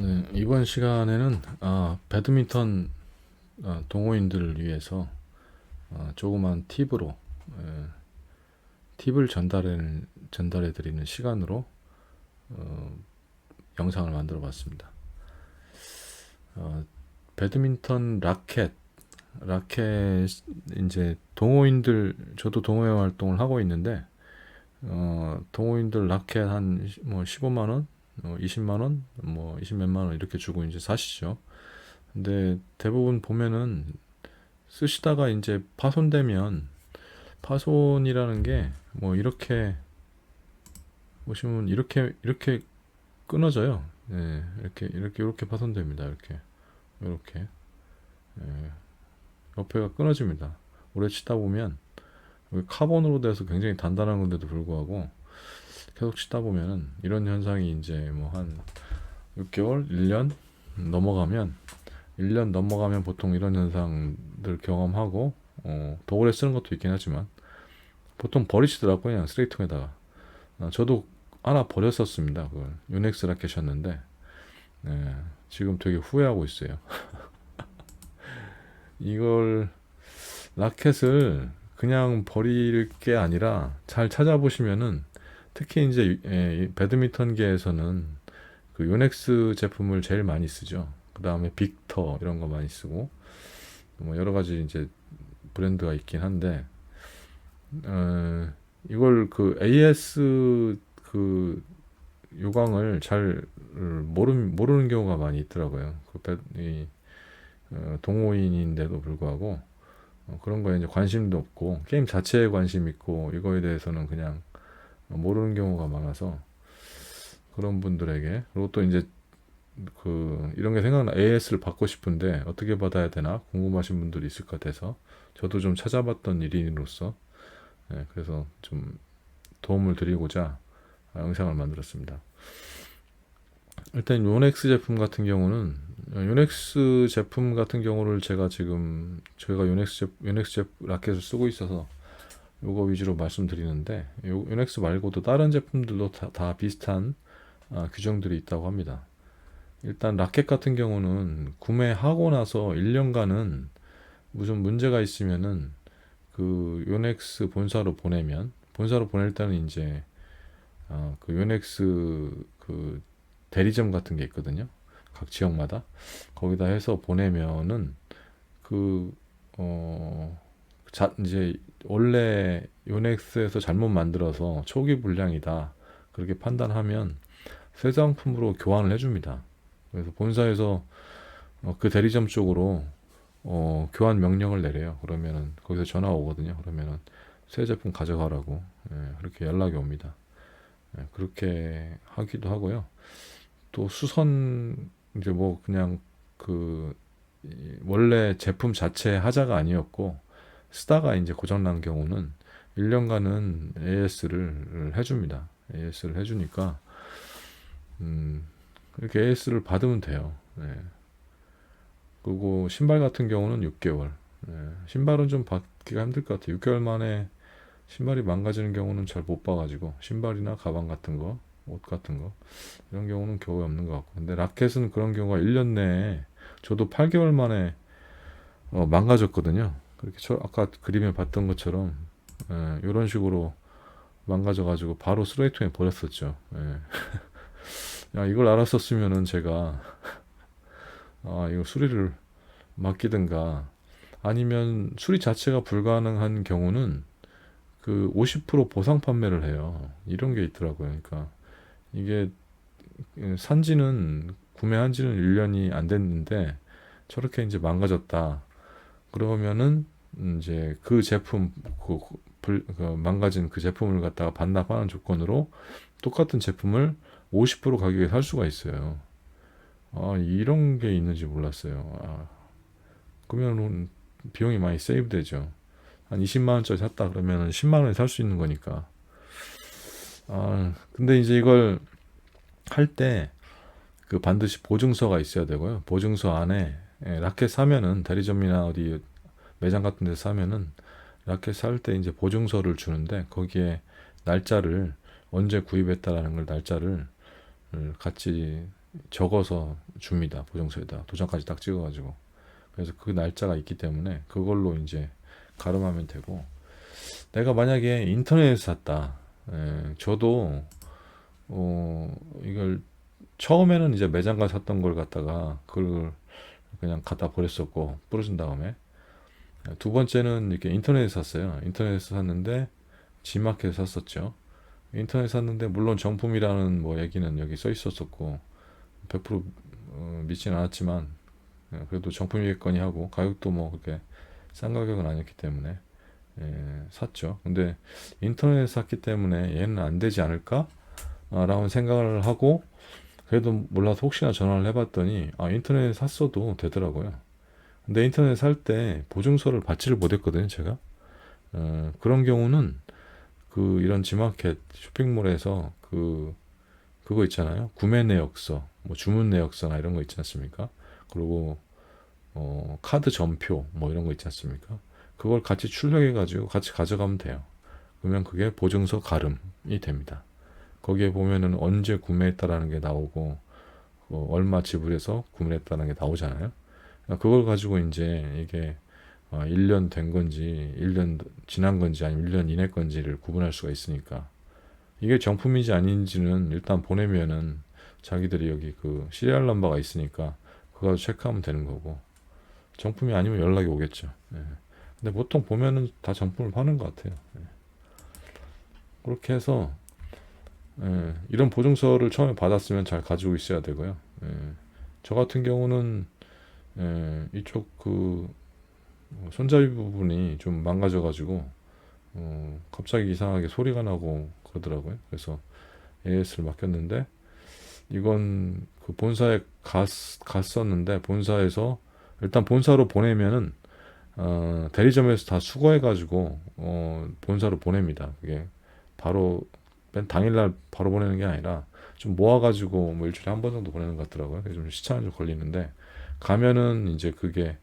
네, 이번 시간에는 배드민턴 동호인들을 위해서 조그만 팁으로 에, 팁을 전달해 드리는 시간으로 영상을 만들어 봤습니다. 어, 배드민턴 라켓 이제 동호인들, 저도 동호회 활동을 하고 있는데 동호인들 라켓 한 뭐 15만 원, 20만 원, 뭐 20 몇만 원 이렇게 주고 이제 사시죠. 근데 대부분 보면은 쓰시다가 이제 파손되면, 파손이라는 게 뭐 이렇게 보시면 이렇게 끊어져요. 네, 이렇게 파손됩니다. 이렇게 예, 옆에가 끊어집니다. 오래 치다 보면 여기 카본으로 돼서 굉장히 단단한 건데도 불구하고 계속 치다 보면은 이런 현상이 이제 뭐 한 6개월, 1년 넘어가면 1년 넘어가면 보통 이런 현상들 경험하고 더 오래 쓰는 것도 있긴 하지만 보통 버리시더라고요. 그냥 쓰레기통에다가. 저도 하나 버렸었습니다. 그걸 유넥스 라켓이었는데 네, 지금 되게 후회하고 있어요. 이걸 라켓을 그냥 버릴 게 아니라 잘 찾아보시면은 특히 이제 배드민턴계에서는 그 요넥스 제품을 제일 많이 쓰죠. 그 다음에 빅터 이런 거 많이 쓰고 뭐 여러 가지 이제 브랜드가 있긴 한데 이걸 그 AS 그 요강을 잘 모르는 경우가 많이 있더라고요. 동호인인데도 불구하고 그런 거에 이제 관심도 없고 게임 자체에 관심 있고 이거에 대해서는 그냥 모르는 경우가 많아서 그런 분들에게, 그리고 또 이제 그 이런 게 생각나 AS를 받고 싶은데 어떻게 받아야 되나 궁금하신 분들이 있을 것 같아서 저도 좀 찾아봤던 일인으로서 그래서 좀 도움을 드리고자 영상을 만들었습니다. 일단 요넥스 제품 같은 경우는 요넥스 제품 같은 경우를 저희가 요넥스 라켓을 쓰고 있어서 요거 위주로 말씀드리는데 요넥스 말고도 다른 제품들도 다 비슷한 규정들이 있다고 합니다. 일단 라켓 같은 경우는 구매하고 나서 1년간은 무슨 문제가 있으면은 그 요넥스 본사로 보낼 때는 이제 그 요넥스 그 대리점 같은 게 있거든요. 각 지역마다 거기다 해서 보내면은 그 이제 원래 요넥스에서 잘못 만들어서 초기 불량이다 그렇게 판단하면 새 상품으로 교환을 해줍니다. 그래서 본사에서 그 대리점 쪽으로 교환 명령을 내려요. 그러면은 거기서 전화 오거든요. 그러면은 새 제품 가져가라고 그렇게 연락이 옵니다. 그렇게 하기도 하고요. 또 수선 이제 뭐 그냥 그 원래 제품 자체 하자가 아니었고 쓰다가 이제 고장난 경우는 1년간은 AS를 해줍니다. AS를 해주니까 이렇게 AS를 받으면 돼요. 네. 그리고 신발 같은 경우는 6개월. 신발은 좀 받기가 힘들 것 같아요. 6개월 만에 신발이 망가지는 경우는 잘 못 봐가지고 신발이나 가방 같은 거, 옷 같은 거 이런 경우는 겨우 없는 것 같고, 근데 라켓은 그런 경우가 1년 내에 저도 8개월 만에 망가졌거든요. 그렇게 아까 그림에 봤던 것처럼 이런 식으로 망가져가지고 바로 쓰레기통에 버렸었죠. 야, 이걸 알았었으면은 제가 이거 수리를 맡기든가 아니면 수리 자체가 불가능한 경우는 그 50% 보상 판매를 해요. 이런 게 있더라고요. 그러니까 이게 구매한 지는 1년이 안 됐는데 저렇게 이제 망가졌다. 그러면은 이제 그 제품 그 망가진 그 제품을 갖다가 반납하는 조건으로 똑같은 제품을 50% 가격에 살 수가 있어요. 이런 게 있는지 몰랐어요. 그러면 비용이 많이 세이브 되죠. 한 20만 원짜리 샀다 그러면 10만 원에 살 수 있는 거니까. 근데 이제 이걸 할 때 그 반드시 보증서가 있어야 되고요. 보증서 안에 라켓 사면은 대리점이나 어디 매장 같은 데 사면은 라켓 살 때 이제 보증서를 주는데 거기에 날짜를 언제 구입했다라는 걸 날짜를 같이 적어서 줍니다. 보증서에다 도장까지 딱 찍어가지고. 그래서 그 날짜가 있기 때문에 그걸로 이제 가름하면 되고, 내가 만약에 인터넷에서 샀다. 저도 이걸 처음에는 이제 매장 가서 샀던 걸 갖다가 그걸 그냥 갖다 버렸었고 부러진 다음에, 두 번째는 이렇게 인터넷에서 샀어요. 인터넷에서 샀는데 G마켓에서 샀었죠. 인터넷 샀는데 물론 정품이라는 뭐 얘기는 여기 써 있었었고 100% 믿진 않았지만, 그래도 정품이겠거니 하고 가격도 뭐 그렇게 싼 가격은 아니었기 때문에 샀죠. 근데 인터넷에 샀기 때문에 얘는 안 되지 않을까? 라는 생각을 하고, 그래도 몰라서 혹시나 전화를 해봤더니 인터넷에 샀어도 되더라고요. 근데 인터넷 살 때 보증서를 받지를 못했거든요, 제가. 그런 경우는 그 이런 지마켓 쇼핑몰에서 그거 있잖아요. 구매 내역서, 뭐 주문 내역서나 이런 거 있지 않습니까? 그리고 카드 전표 뭐 이런 거 있지 않습니까? 그걸 같이 출력해 가지고 같이 가져가면 돼요. 그러면 그게 보증서 가름이 됩니다. 거기에 보면은 언제 구매했다라는 게 나오고 얼마 지불해서 구매했다는 게 나오잖아요. 그걸 가지고 이제 이게 1년 된 건지 1년 지난 건지 아니면 1년 이내 건지를 구분할 수가 있으니까, 이게 정품인지 아닌지는 일단 보내면은 자기들이 여기 그 시리얼 넘버가 있으니까 그거 체크하면 되는 거고, 정품이 아니면 연락이 오겠죠. 예. 근데 보통 보면은 다 정품을 파는 것 같아요. 예. 그렇게 해서 이런 보증서를 처음에 받았으면 잘 가지고 있어야 되고요. 저 같은 경우는 이쪽 그 손잡이 부분이 좀 망가져가지고 갑자기 이상하게 소리가 나고 그러더라고요. 그래서 AS를 맡겼는데, 이건 그 본사에 갔었는데 본사에서 일단 본사로 보내면은 대리점에서 다 수거해가지고 본사로 보냅니다. 그게 바로 맨 당일날 바로 보내는 게 아니라 좀 모아가지고 뭐 일주일에 한 번 정도 보내는 것 같더라고요. 그래서 좀 시차는 좀 걸리는데, 가면은 이제 그게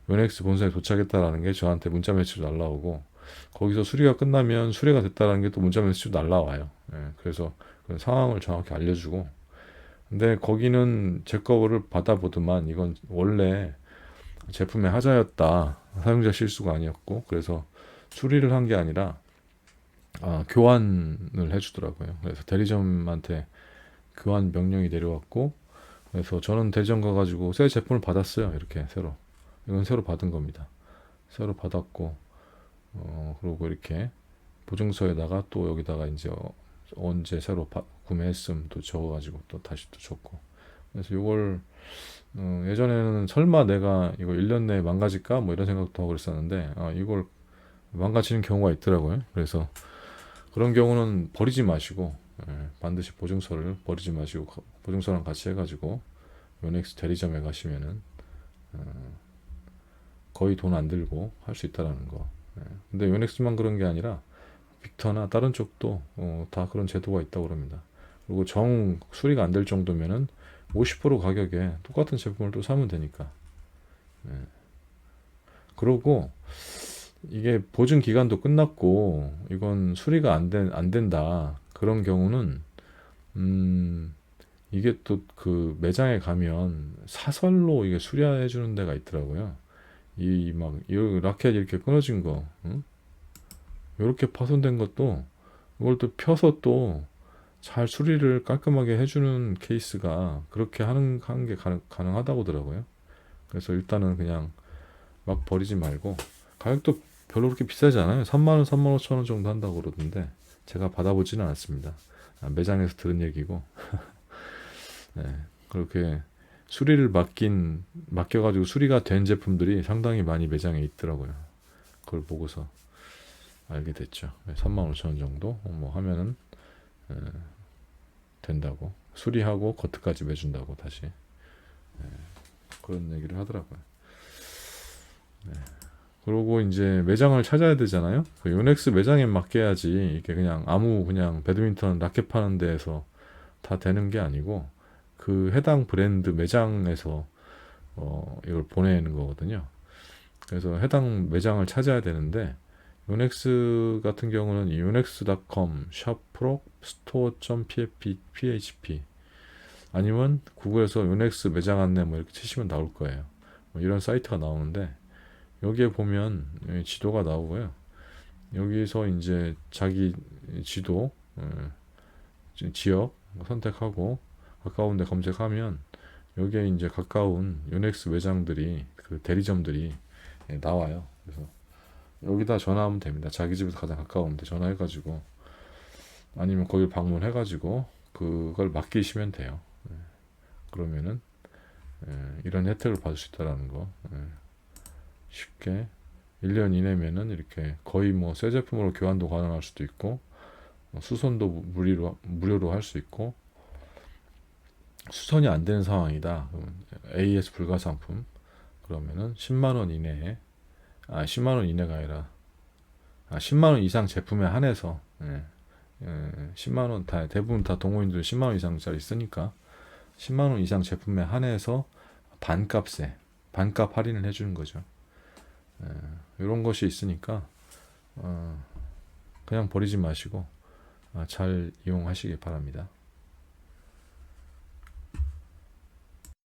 요넥스 본사에 도착했다라는 게 저한테 문자 메시지로 날라오고, 거기서 수리가 끝나면 수리가 됐다라는 게 또 문자 메시지로 날라와요. 그래서 그 상황을 정확히 알려주고, 근데 거기는 제 거를 받아보더만 이건 원래 제품의 하자였다. 사용자 실수가 아니었고, 그래서 수리를 한 게 아니라 교환을 해주더라고요. 그래서 대리점한테 교환 명령이 내려왔고, 그래서 저는 대리점 가가지고 새 제품을 받았어요. 이렇게 새로. 이건 새로 받은 겁니다. 새로 받았고, 그리고 이렇게 보증서에다가 또 여기다가 이제 언제 새로 구매했음 또 적어가지고 또 다시 또 줬고. 그래서 이걸 예전에는 설마 내가 이거 1년 내에 망가질까 뭐 이런 생각도 하고 그랬었는데, 이걸 망가지는 경우가 있더라고요. 그래서 그런 경우는 버리지 마시고, 반드시 보증서를 버리지 마시고 보증서랑 같이 해가지고 요넥스 대리점에 가시면은 거의 돈 안 들고 할 수 있다라는 거. 근데 요넥스만 그런 게 아니라 빅터나 다른 쪽도 다 그런 제도가 있다고 그럽니다. 그리고 정 수리가 안 될 정도면은 50% 가격에 똑같은 제품을 또 사면 되니까. 그리고 이게 보증 기간도 끝났고 이건 수리가 안 된다. 그런 경우는 이게 또 그 매장에 가면 사설로 이게 수리해 주는 데가 있더라고요. 이 라켓 이렇게 끊어진 거, 응? 이렇게 파손된 것도 이걸 또 펴서 또 잘 수리를 깔끔하게 해주는 케이스가 그렇게 하는 게 가능하다고 하더라고요. 그래서 일단은 그냥 막 버리지 말고, 가격도 별로 그렇게 비싸지 않아요. 3만 원, 3만 5천 원 정도 한다고 그러던데 제가 받아보지는 않았습니다. 매장에서 들은 얘기고. 네, 그렇게 수리를 맡겨가지고 수리가 된 제품들이 상당히 많이 매장에 있더라고요. 그걸 보고서 알게 됐죠. 3만 5천 원 정도 뭐 하면은 된다고, 수리하고 커트까지 매준다고 다시 그런 얘기를 하더라고요. 그리고 이제 매장을 찾아야 되잖아요. 그 요넥스 매장에 맡겨야지 이게 그냥 그냥 배드민턴 라켓 파는 데에서 다 되는 게 아니고 그 해당 브랜드 매장에서 이걸 보내는 거거든요. 그래서 해당 매장을 찾아야 되는데, 요넥스 같은 경우는 yonex.com 샵 프로 스토어.php 아니면 구글에서 요넥스 매장 안내 뭐 이렇게 치시면 나올 거예요. 뭐 이런 사이트가 나오는데 여기에 보면 여기 지도가 나오고요. 여기서 이제 자기 지도 지역 선택하고 가까운 데 검색하면 여기에 이제 가까운 요넥스 매장들이 그 대리점들이 나와요. 그래서 여기다 전화하면 됩니다. 자기 집에서 가장 가까운 데 전화해가지고 아니면 거길 방문해가지고 그걸 맡기시면 돼요. 그러면은 이런 혜택을 받을 수 있다라는 거 쉽게 1년 이내면은 이렇게 거의 뭐 새 제품으로 교환도 가능할 수도 있고 수선도 무료로 할 수 있고 수선이 안 되는 상황이다. AS 불가 상품 그러면은 10만 원 이내에 10만 원 이내가 아니라 10만 원 이상 제품에 한해서 10만 원 대부분 다 동호인들 10만 원 이상짜리 쓰니까 10만 원 이상 제품에 한해서 반값에 반값 할인을 해주는 거죠. 이런 것이 있으니까 그냥 버리지 마시고 잘 이용하시기 바랍니다.